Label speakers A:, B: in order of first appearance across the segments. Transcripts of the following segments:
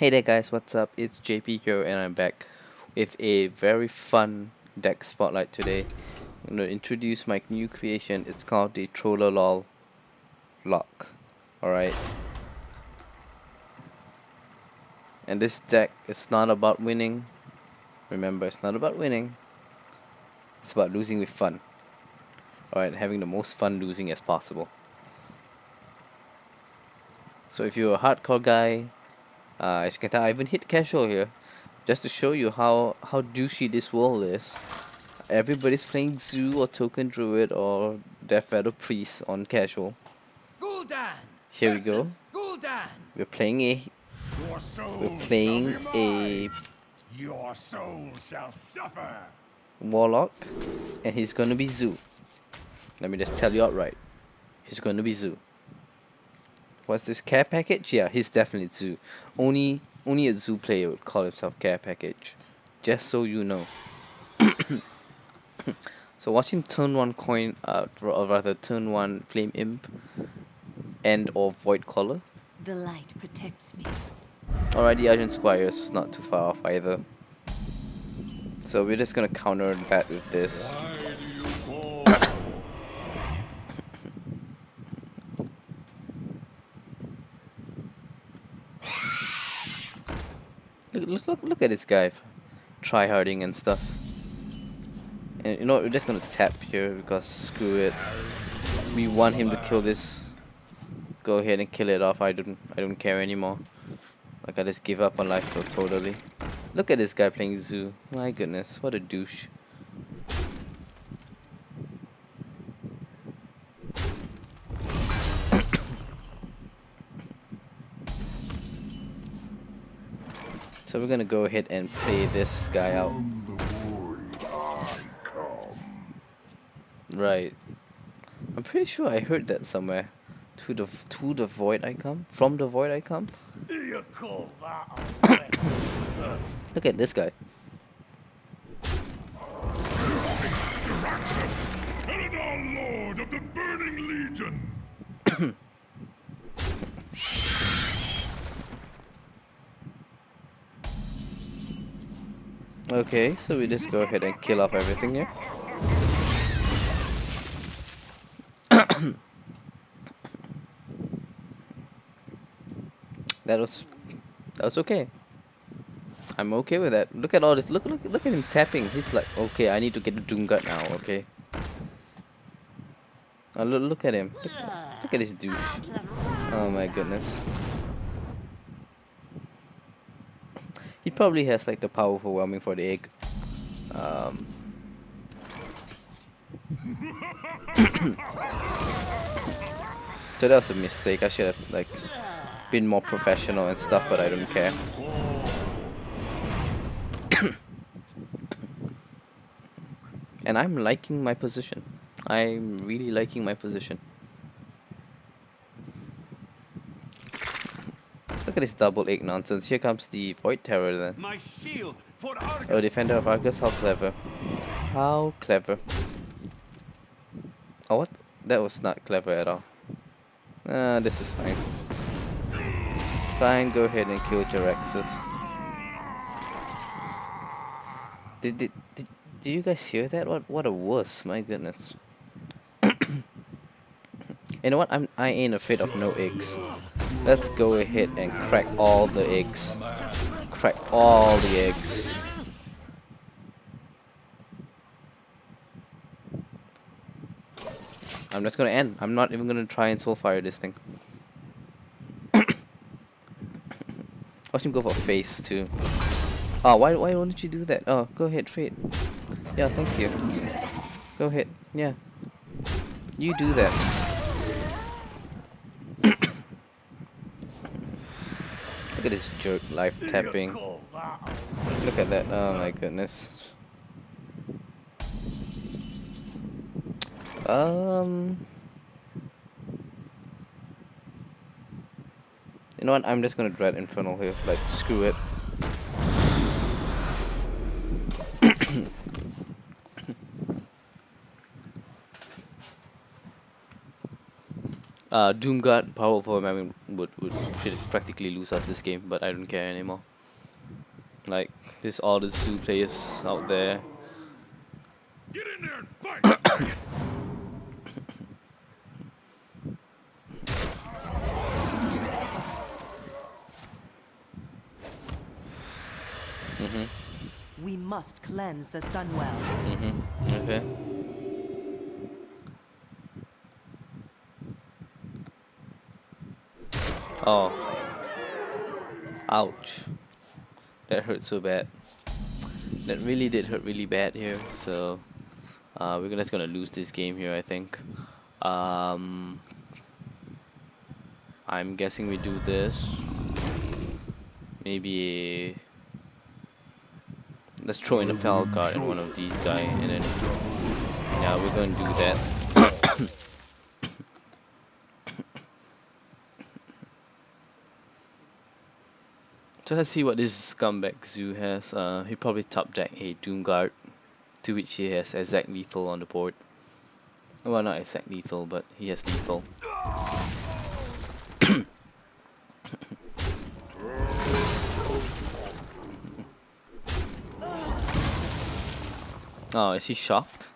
A: Hey there guys, what's up? It's JP here and I'm back with a very fun deck spotlight today. I'm going to introduce my new creation. It's called the Trolololock. Alright. And this deck is not about winning. Remember, it's not about winning. It's about losing with fun. Alright, having the most fun losing as possible. So if you're a hardcore guy, as you can tell, I even hit casual here. Just to show you how douchey this world is. Everybody's playing Zoo or Token Druid or Death Feather Priest on casual.
B: Gul'dan
A: Here we go.
B: Gul'dan.
A: We're playing a
B: Your soul shall suffer.
A: Warlock, and he's gonna be Zoo. Let me just tell you outright. He's gonna be Zoo. What's this care package? Yeah, he's definitely Zoo. Only a Zoo player would call himself care package. Just so you know. So watch him turn one coin, or rather turn one Flame Imp, and or Void Collar.
C: The light protects me.
A: Alright, the Argent Squire's not too far off either. So we're just gonna counter that with this. Look at this guy, tryharding and stuff. And you know what, we're just gonna tap here because screw it. We want him to kill this. Go ahead and kill it off. I don't care anymore. Like I just give up on life totally. Look at this guy playing Zoo. My goodness, what a douche. So we're gonna go ahead and play this guy out. Right. I'm pretty sure I heard that somewhere. To the void I come. From the void I come.
B: You call that
A: Look at this guy.
B: Eladon, Lord of the Burning Legion.
A: Okay, so we just go ahead and kill off everything here. That was okay. I'm okay with that. Look at all this. Look at him tapping. He's like, okay, I need to get the Doom Gut now. Okay. Oh, look at him. Look at this douche. Oh my goodness. He probably has like the power overwhelming for the egg. So that was a mistake. I should have like been more professional and stuff, but I don't care. And I'm liking my position. I'm really liking my position. Look at this double egg nonsense. Here comes the Void Terror then.
B: My shield for Argus.
A: Oh, Defender of Argus, how clever. How clever. Oh, what? That was not clever at all. This is fine. Fine, go ahead and kill Jaraxxus. Did you guys hear that? What a wuss, my goodness. You know what? I ain't afraid of no eggs. Let's go ahead and crack all the eggs. Crack all the eggs. I'm just gonna end. I'm not even gonna try and soulfire this thing. Watch him go for face too. Oh, why don't you do that? Oh, go ahead, trade. Yeah, thank you. Go ahead. Yeah. You do that. Look at this jerk life tapping. Look at that. Oh my goodness. You know what? I'm just gonna Dread Infernal here. Like, screw it. Doomguard power for him would practically lose us this game, but I don't care anymore. Like, there's all the Zoo players out there.
B: Get in there and fight!
C: We must cleanse the Sunwell.
A: Okay. Oh. Ouch. That hurt so bad. That really did hurt really bad here. So we're just gonna lose this game here, I think. I'm guessing we do this. Maybe let's throw in a Fel card in one of these guys, and then yeah, we're gonna do that. So let's see what this scumbag Zoo has. He probably top deck a Doomguard, to which he has exact lethal on the board. Well, not exact lethal, but he has lethal. Oh, is he shocked?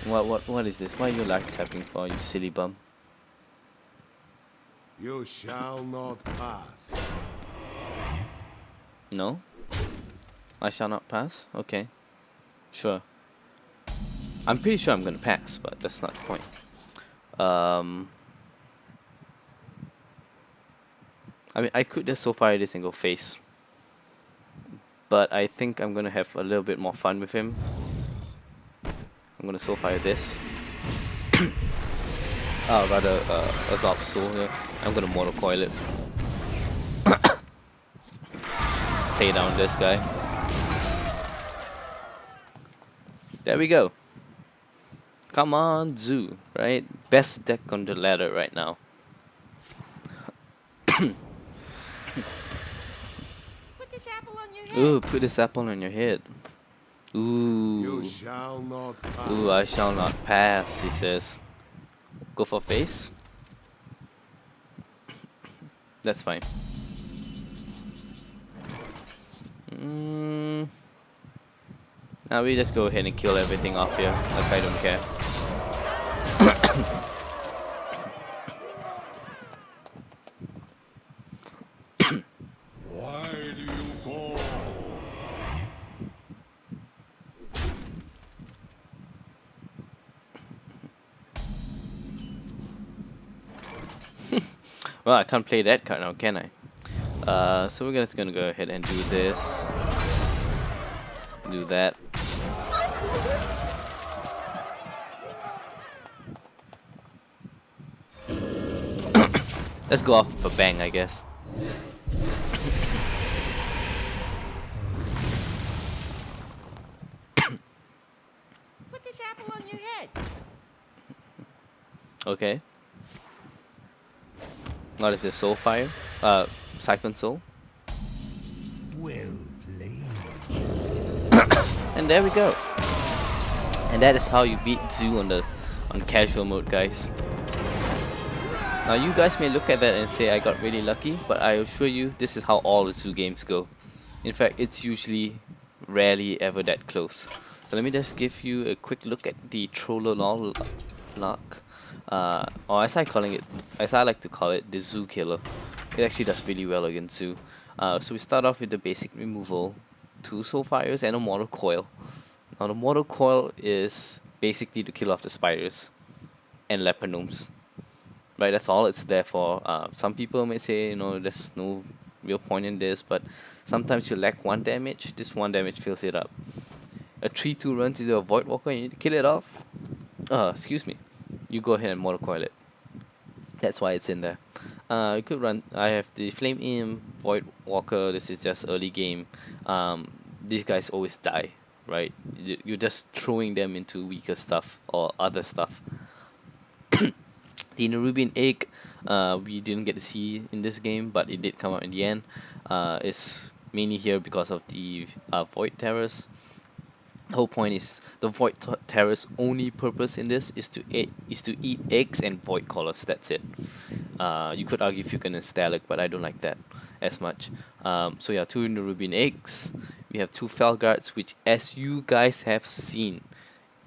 A: What is this? Why are you lag tapping for, you silly bum?
D: You shall not pass.
A: No? I shall not pass? Okay. Sure. I'm pretty sure I'm gonna pass, but that's not the point. I mean, I could just so fire this and go face. But I think I'm gonna have a little bit more fun with him. I'm gonna so fire this. Rather, Azop Soul here. I'm gonna Mortal Coil it. Play down this guy. There we go. Come on, Zoo, right? Best deck on the ladder right now.
C: Put this apple on your head.
A: Ooh, put this apple on your head. Ooh.
D: You shall not pass.
A: Ooh, I shall not pass, he says. Go for face. That's fine. Now we just go ahead and kill everything off here. Like I don't care.
B: Why do you call?
A: Well, I can't play that card now, can I? So we're just gonna go ahead and do this. Do that. Let's go off with a bang, I guess.
C: Put this apple on your head.
A: Okay. What is this? Soul Fire? Siphon Soul?
D: Well played.
A: And there we go. And that is how you beat Zoo on casual mode, guys. Now you guys may look at that and say I got really lucky, but I assure you this is how all the Zoo games go. In fact, it's usually rarely ever that close. So let me just give you a quick look at the Trolololock. Or as I like to call it, the Zoo Killer. It actually does really well against Zoo. So we start off with the basic removal, 2 Soul Fires and a Mortal Coil. Now the Mortal Coil is basically to kill off the spiders and leper gnomes. Right, that's all it's there for. Some people may say, you know, there's no real point in this, but sometimes you lack 1 damage, this 1 damage fills it up. A 3-2 runs into a Void Walker and you need to kill it off. Excuse me. You go ahead and Mortal Coil it. That's why it's in there. You could run. I have the Flame Imp, Void Walker. This is just early game. These guys always die, right? You're just throwing them into weaker stuff or other stuff. The Nerubian Egg, we didn't get to see in this game, but it did come out in the end. It's mainly here because of the Void Terrors. The whole point is the Terror's only purpose in this is to eat eggs and Void Callers. That's it. You could argue if you can Stalic, but I don't like that as much. So yeah, 2 Nerubian eggs. We have 2 Felguards, which, as you guys have seen,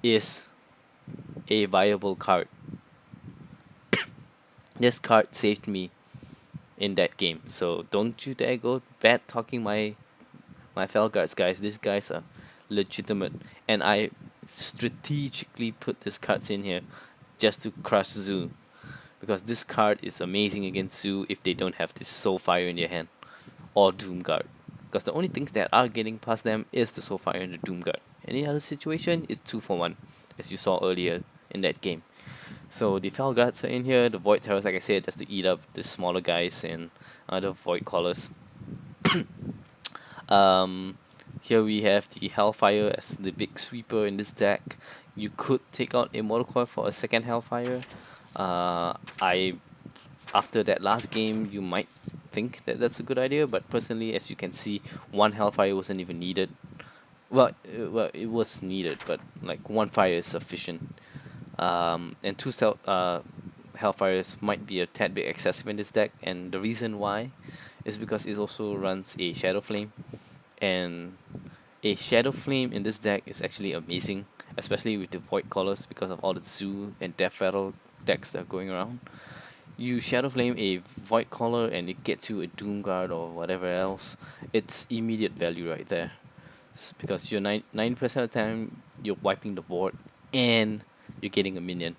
A: is a viable card. This card saved me in that game, so don't you dare go bad talking my Felguards, guys. These guys are legitimate, and I strategically put these cards in here just to crush Zoo, because this card is amazing against Zoo if they don't have this Soulfire in their hand or Doomguard, because the only things that are getting past them is the Soulfire and the Doomguard. Any other situation is 2 for 1, as you saw earlier in that game. So the Felguards are in here, the Void Terrors, like I said, just to eat up the smaller guys and other Void Callers. Here we have the Hellfire as the big sweeper in this deck. You could take out a Mortal Coil for a second Hellfire. After that last game, you might think that that's a good idea, but personally, as you can see, 1 Hellfire wasn't even needed. Well, it was needed, but like 1 fire is sufficient. And 2 Hellfires might be a tad bit excessive in this deck, and the reason why is because it also runs a Shadow Flame, and a Shadow Flame in this deck is actually amazing, especially with the Void Callers, because of all the Zoo and Death Rattle decks that are going around. You Shadow Flame a Void Caller and it gets you a Doomguard or whatever else, it's immediate value right there. Because you're 90% of the time you're wiping the board and you're getting a minion.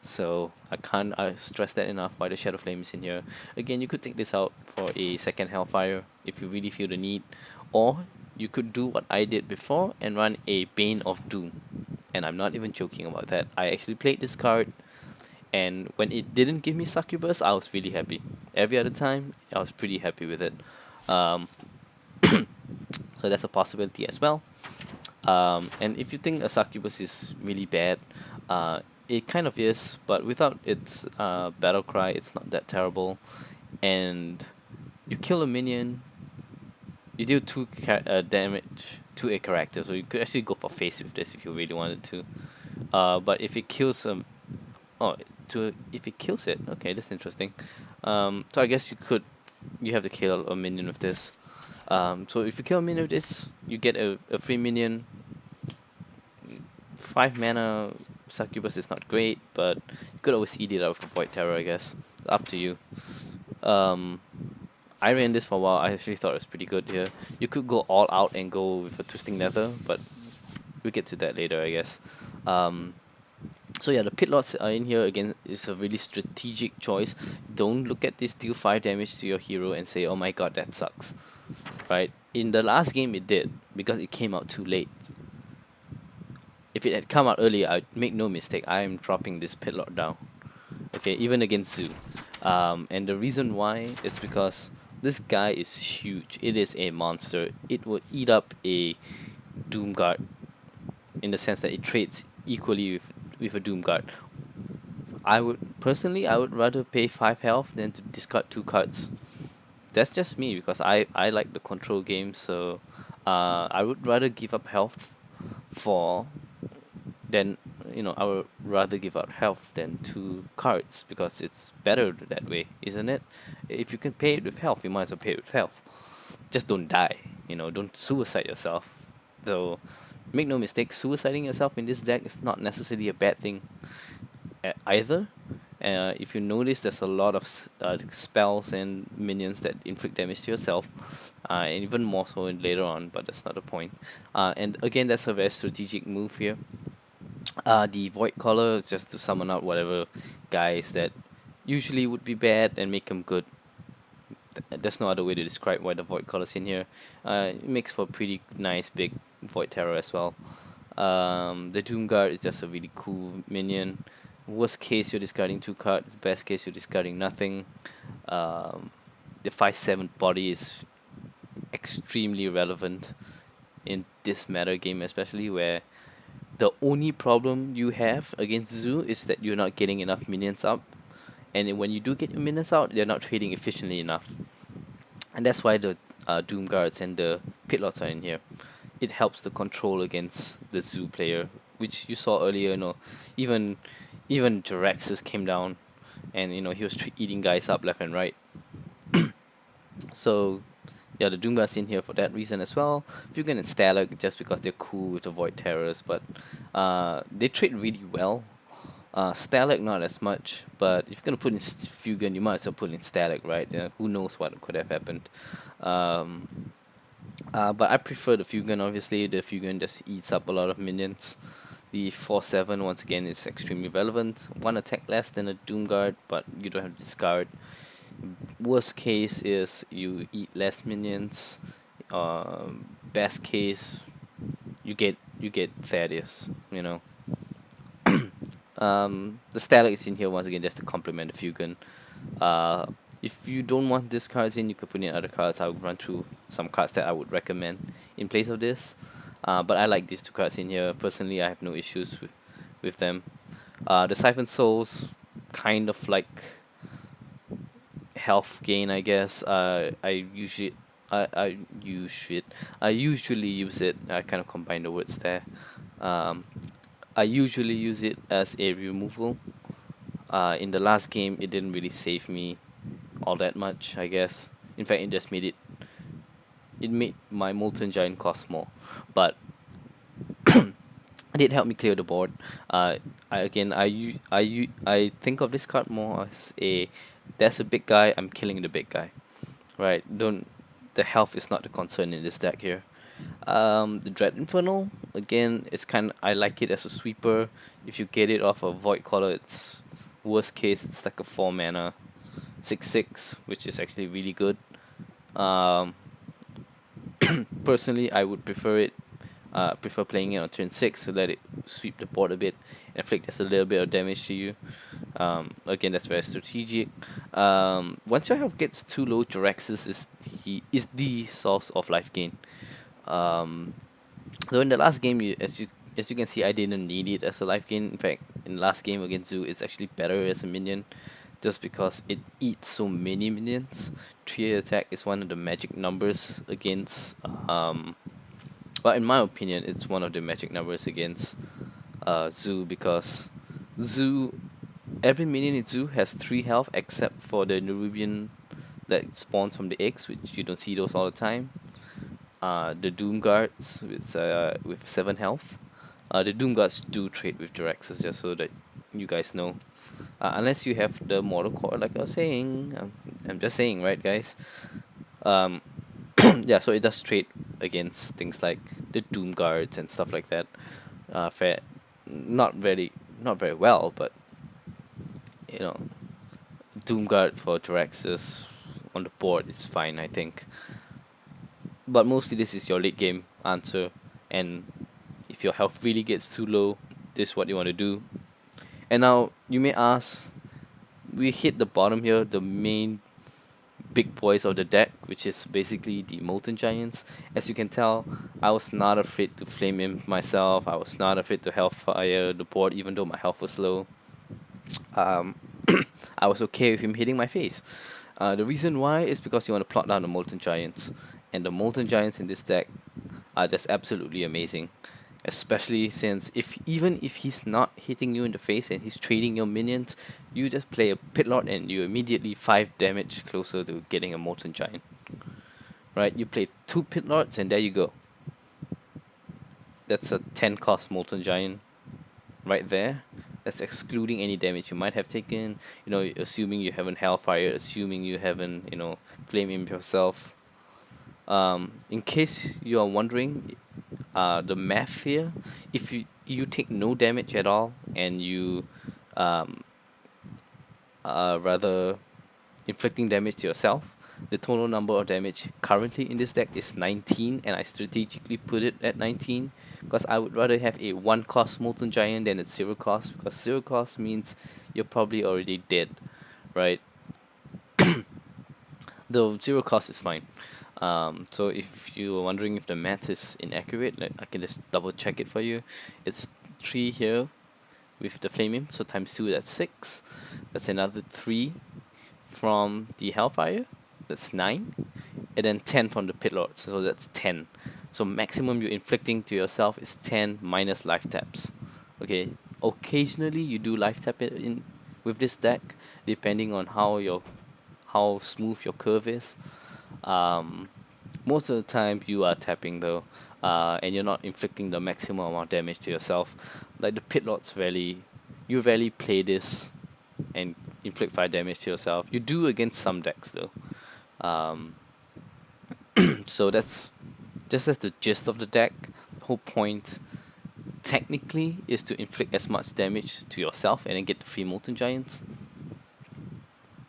A: So I can't stress that enough why the Shadow Flame is in here. Again, you could take this out for a second Hellfire if you really feel the need, or you could do what I did before and run a Bane of Doom. And I'm not even joking about that. I actually played this card, and when it didn't give me Succubus, I was really happy. Every other time, I was pretty happy with it. So that's a possibility as well. And if you think a Succubus is really bad, it kind of is, but without its battle cry, it's not that terrible. And you kill a minion, you deal 2 damage to a character, so you could actually go for face with this if you really wanted to. But if it kills if it kills it, okay, that's interesting. So I guess you have to kill a minion with this. So if you kill a minion with this, you get a free minion. 5 mana Succubus is not great, but you could always eat it out for Void Terror, I guess. Up to you. I ran this for a while. I actually thought it was pretty good here. You could go all out and go with a Twisting Nether, but we'll get to that later, I guess. So yeah, the Pitlots are in here. Again, it's a really strategic choice. Don't look at this deal 5 damage to your hero and say, oh my god, that sucks. Right? In the last game it did, because it came out too late. If it had come out earlier, I'd make no mistake, I am dropping this Pitlot down. Okay, even against Zoo. And the reason why is because this guy is huge. It is a monster. It would eat up a Doomguard, in the sense that it trades equally with a Doomguard. I would rather pay 5 health than to discard 2 cards. That's just me, because I like the control game, so I would rather give up health I would rather give out health than 2 cards, because it's better that way, isn't it? If you can pay it with health, you might as well pay it with health. Just don't die, don't suicide yourself. Though, make no mistake, suiciding yourself in this deck is not necessarily a bad thing either. If you notice, there's a lot of spells and minions that inflict damage to yourself, and even more so later on, but that's not the point. And again, that's a very strategic move here. The Void Caller is just to summon out whatever guys that usually would be bad and make them good. There's no other way to describe why the Void Caller's in here. It makes for a pretty nice big Void Terror as well. The Doomguard is just a really cool minion. Worst case, you're discarding 2 cards. Best case, you're discarding nothing. The 5/7 body is extremely relevant in this meta game, especially where the only problem you have against Zoo is that you're not getting enough minions up, and when you do get your minions out, they're not trading efficiently enough, and that's why the Doomguards and the Pitlots are in here. it helps the control against the Zoo player, which you saw earlier. Even even Jaraxxus came down, and he was eating guys up left and right. So yeah, the Doomguard's in here for that reason as well. Fugan and Stalag just because they're cool with the Void Terrors, but they trade really well. Stalag not as much, but if you're gonna put in Fugan, you might as well put in Stalag, right? Who knows what could have happened. But I prefer the Fugan, obviously. The Fugan just eats up a lot of minions. The 4/7 once again is extremely relevant. One attack less than a Doomguard, but you don't have to discard. Worst case is you eat less minions. Best case, you get Thaddeus. The Stalag is in here once again just to complement the Fugan. If you don't want these cards in, you could put in other cards. I would run through some cards that I would recommend in place of this. But I like these two cards in here. Personally, I have no issues with them. The Siphon Souls, kind of like health gain, I guess. I usually use it. I kind of combine the words there. I usually use it as a removal. In the last game, it didn't really save me all that much, I guess. In fact, it just made my Molten Giant cost more. But it did help me clear the board. I think of this card more as there's a big guy, I'm killing the big guy. Right? The health is not the concern in this deck here. The Dread Infernal, again, I like it as a sweeper. If you get it off a Void Caller, it's worst case, it's like a 4 mana 6/6, which is actually really good. Personally, I would prefer playing it on turn 6 to let it sweep the board a bit, inflict just a little bit of damage to you. Again, that's very strategic. Once your health gets too low, Jaraxxus is the source of life gain. So in the last game, as you can see, I didn't need it as a life gain. In fact, in the last game against Zoo, it's actually better as a minion, just because it eats so many minions. 3 attack is one of the magic numbers against. But in my opinion, it's one of the magic numbers against Zoo, because every minion in Zoo has 3 health except for the Nerubian that spawns from the eggs, which you don't see those all the time. The Doom Guards with 7 health. The Doom Guards do trade with Jaraxxus, just so that you guys know. Unless you have the Mortal Core, like I was saying. I'm just saying, right, guys? Yeah, so it does trade against things like the Doom Guards and stuff like that. Not very well, but Doom Guard for Jaraxxus on the board is fine, I think. But mostly this is your late game answer, and if your health really gets too low, this is what you want to do. And now you may ask, we hit the bottom here, the main big boys of the deck, which is basically the Molten Giants. As you can tell, I was not afraid to Flame Imp myself. I was not afraid to Hellfire the board, even though my health was low. I was okay with him hitting my face. The reason why is because you want to plot down the Molten Giants. And the Molten Giants in this deck are just absolutely amazing. Especially since even if he's not hitting you in the face and he's trading your minions, you just play a Pit Lord and you immediately 5 damage closer to getting a Molten Giant. Right? You play 2 Pit Lords and there you go. That's a 10 cost Molten Giant right there. That's excluding any damage you might have taken, assuming you haven't Hellfire, assuming you haven't, Flame Imp yourself. In case you are wondering, the math here, if you take no damage at all and you rather inflicting damage to yourself, the total number of damage currently in this deck is 19, and I strategically put it at 19 because I would rather have a 1 cost Molten Giant than a 0 cost, because 0 cost means you're probably already dead, right? The 0 cost is fine. So if you were wondering if the math is inaccurate, I can just double check it for you. It's 3 here with the Flame Imp, so times 2, that's 6. That's another 3 from the Hellfire, that's 9. And then 10 from the Pit Lord, so that's 10. So maximum you're inflicting to yourself is 10 minus life taps. Okay, occasionally you do life tap it in with this deck, depending on how smooth your curve is. Um, Most of the time you are tapping though, and you're not inflicting the maximum amount of damage to yourself. Like the pit lords you rarely play this and inflict 5 damage to yourself. You do against some decks though. Um, so that's the gist of the deck. The whole point technically is to inflict as much damage to yourself and then get the free Molten Giants.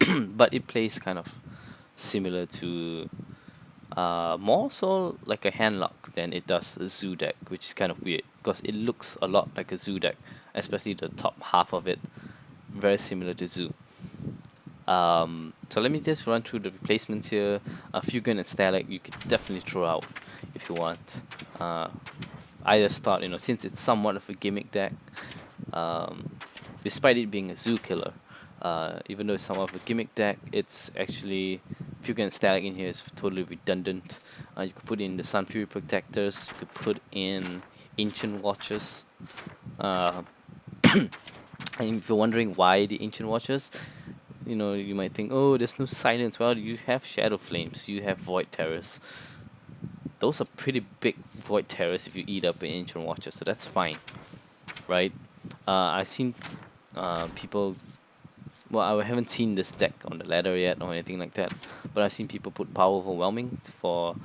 A: But it plays kind of similar to more so like a handlock than it does a zoo deck, which is kind of weird because it looks a lot like a zoo deck, especially the top half of it, very similar to zoo. So let me just run through the replacements here. Fugan and Stalag you could definitely throw out if you want. I just thought, since it's somewhat of a gimmick deck, despite it being a zoo killer, even though it's somewhat of a gimmick deck, it's actually Fugan and Stalag in here is totally redundant. You could put in the Sun Fury Protectors, you could put in Ancient Watchers. And if you're wondering why the Ancient Watchers, you might think, oh, there's no silence. Well, you have Shadow Flames, you have Void Terrors. Those are pretty big Void Terrors if you eat up an Ancient Watcher, so that's fine, right? I've seen people. Well, I haven't seen this deck on the ladder yet or anything like that, but I've seen people put Power Overwhelming for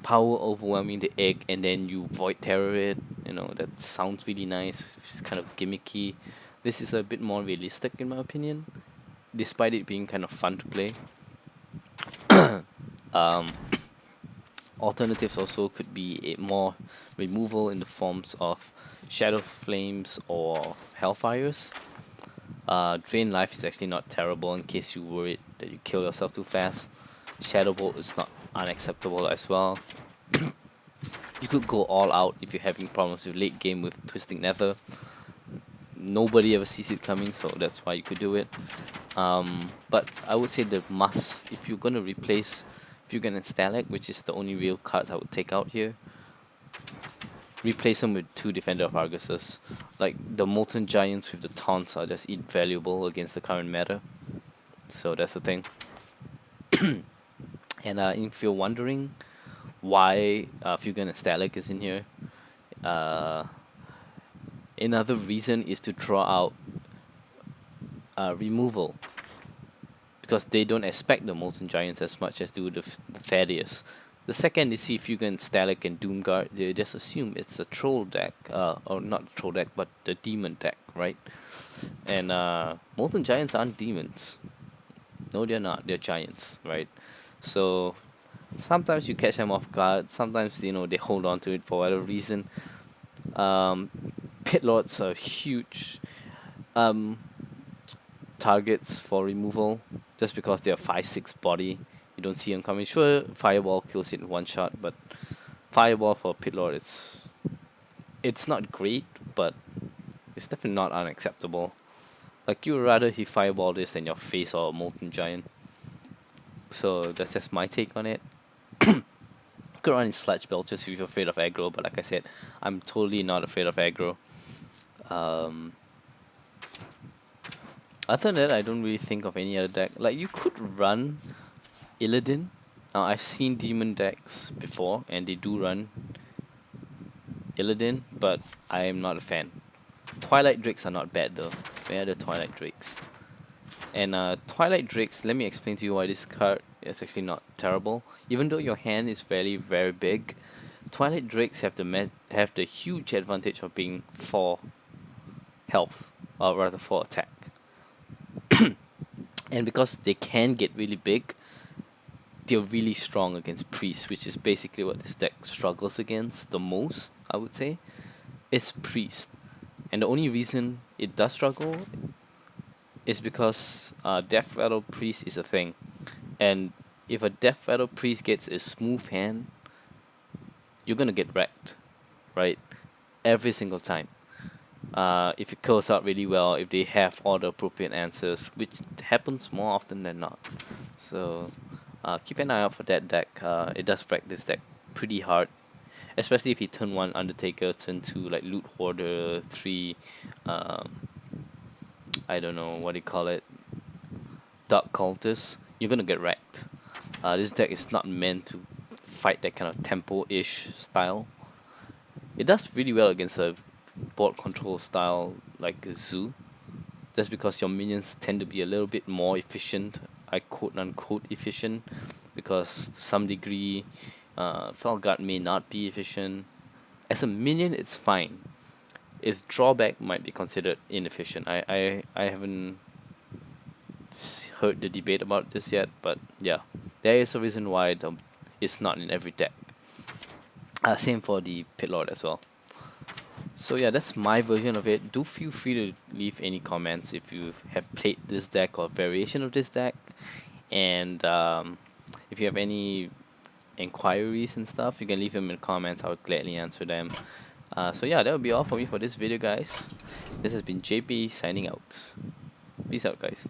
A: Power Overwhelming the egg, and then you Void Terror it. That sounds really nice. It's kind of gimmicky. This is a bit more realistic in my opinion, despite it being kind of fun to play. Alternatives also could be more removal in the forms of Shadow Flames or Hellfires. Drain Life is actually not terrible in case you're worried that you kill yourself too fast. Shadow Bolt is not unacceptable as well. You could go all out if you're having problems with late game with Twisting Nether. Nobody ever sees it coming, so that's why you could do it. But I would say the must, if you're going to replace Fugan and Stalag, which is the only real cards I would take out here, replace them with 2 Defender of Arguses. Like the Molten Giants with the taunts are just invaluable against the current meta. So that's the thing. And if you're wondering why Fugan and Stalag is in here, another reason is to draw out removal, because they don't expect the Molten Giants as much as do the Thaddeus. The second they see Fugan, Stalag, and Doomguard, they just assume it's a troll deck, or not a troll deck, but the demon deck, right? And Molten Giants aren't demons. No, they're not. They're giants, right? So sometimes you catch them off guard. Sometimes they hold on to it for whatever reason. Pit Lords are huge targets for removal, just because they're 5/6 body. You don't see them coming. Sure, Fireball kills it in one shot, but Fireball for Pit Lord, it's not great, but it's definitely not unacceptable. Like, you would rather he Fireball this than your face or a Molten Giant. So that's just my take on it. You could run in Sludge Belchers if you're afraid of aggro, but like I said, I'm totally not afraid of aggro. Other than that, I don't really think of any other deck. Like, you could run Illidan. Now, I've seen demon decks before, and they do run Illidan, but I am not a fan. Twilight Drakes are not bad though. Where are the Twilight Drakes? And Twilight Drakes, let me explain to you why this card is actually not terrible. Even though your hand is very, very big, Twilight Drakes have the huge advantage of being 4 health, or rather 4 attack. And because they can get really big, they're really strong against priests, which is basically what this deck struggles against the most, I would say. It's priest. And the only reason it does struggle is because Death Rattle Priest is a thing. And if a Death Rattle Priest gets a smooth hand, you're gonna get wrecked, right? Every single time. If it kills out really well, if they have all the appropriate answers, which happens more often than not. So keep an eye out for that deck. It does wreck this deck pretty hard. especially if he turn 1 Undertaker, turn 2 like Loot Hoarder, 3 I don't know what do you call it, Dark Cultist, you're gonna get wrecked. This deck is not meant to fight that kind of tempo-ish style. It does really well against a board control style like a Zoo. That's because your minions tend to be a little bit more efficient, I quote unquote efficient, because to some degree, Felguard may not be efficient. As a minion, it's fine. Its drawback might be considered inefficient. I haven't heard the debate about this yet, but yeah, there is a reason why it's not in every deck. Same for the Pit Lord as well. So yeah, that's my version of it. Do feel free to leave any comments if you have played this deck or variation of this deck, and if you have any inquiries and stuff, you can leave them in the comments. I would gladly answer them. So yeah, that will be all for me for this video, guys. This has been JP signing out. Peace out, guys.